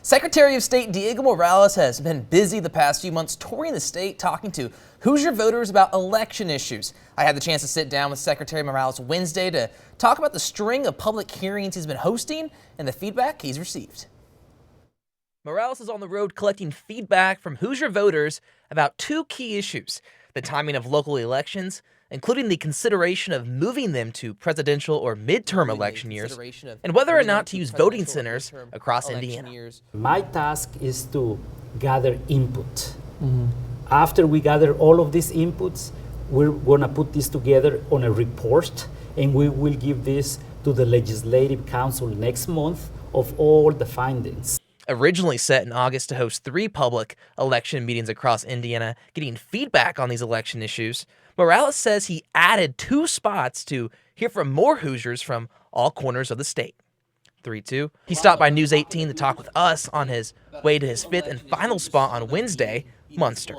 Secretary of State Diego Morales has been busy the past few months touring the state, talking to Hoosier voters about election issues. I had the chance to sit down with Secretary Morales Wednesday to talk about the string of public hearings he's been hosting and the feedback he's received. Morales is on the road collecting feedback from Hoosier voters about two key issues: the timing of local elections, including the consideration of moving them to presidential or midterm election years, and whether or not to use voting centers across Indiana. My task is to gather input. After we gather all of these inputs, we're going to put this together on a report, and we will give this to the Legislative Council next month of all the findings. Originally set in August to host 3 public election meetings across Indiana, getting feedback on these election issues, Morales says he added 2 spots to hear from more Hoosiers from all corners of the state. 3-2. He stopped by News 18 to talk with us on his way to his 5th and final spot on Wednesday, Munster.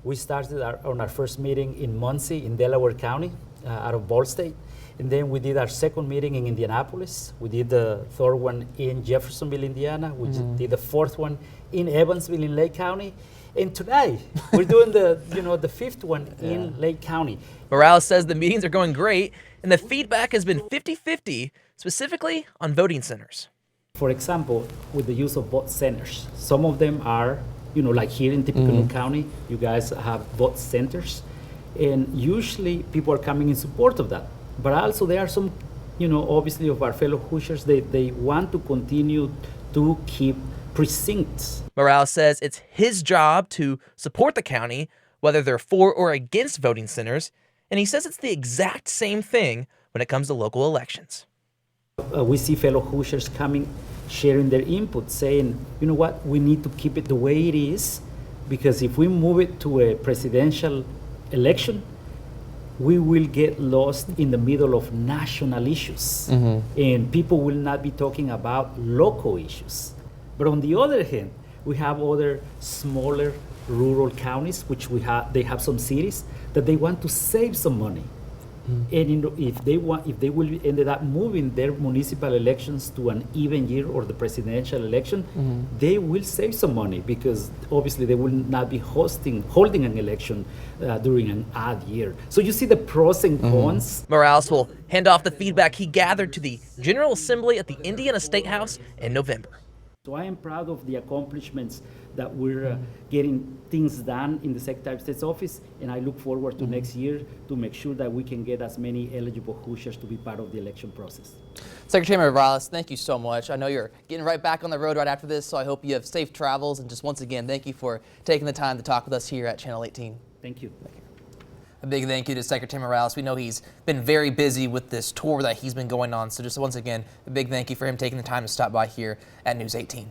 We started on our first meeting in Muncie in Delaware County, out of Ball State. And then we did our second meeting in Indianapolis. We did the third one in Jeffersonville, Indiana. We did the fourth one in Evansville in Lake County. And today, we're doing the 5th one in Lake County. Morales says the meetings are going great, and the feedback has been 50-50, specifically on voting centers. For example, with the use of vote centers, some of them are, like here in Tippecanoe County, you guys have vote centers. And usually people are coming in support of that. But also there are some, obviously of our fellow Hoosiers, they want to continue to keep precincts. Morales says it's his job to support the county, whether they're for or against voting centers, and he says it's the exact same thing when it comes to local elections. We see fellow Hoosiers coming, sharing their input, saying, you know what, we need to keep it the way it is, because if we move it to a presidential election, we will get lost in the middle of national issues, and people will not be talking about local issues. But on the other hand, we have other smaller rural counties, which they have some cities that they want to save some money. And if they will end up moving their municipal elections to an even year or the presidential election, they will save some money, because obviously they will not be holding an election during an odd year. So you see the pros and cons. Morales will hand off the feedback he gathered to the General Assembly at the Indiana State House in November. So I am proud of the accomplishments that we're getting things done in the Secretary of State's office, and I look forward to next year to make sure that we can get as many eligible Hoosiers to be part of the election process. Secretary Morales, thank you so much. I know you're getting right back on the road right after this, so I hope you have safe travels, and just once again, thank you for taking the time to talk with us here at Channel 18. Thank you. A big thank you to Secretary Morales. We know he's been very busy with this tour that he's been going on, so just once again, a big thank you for him taking the time to stop by here at News 18.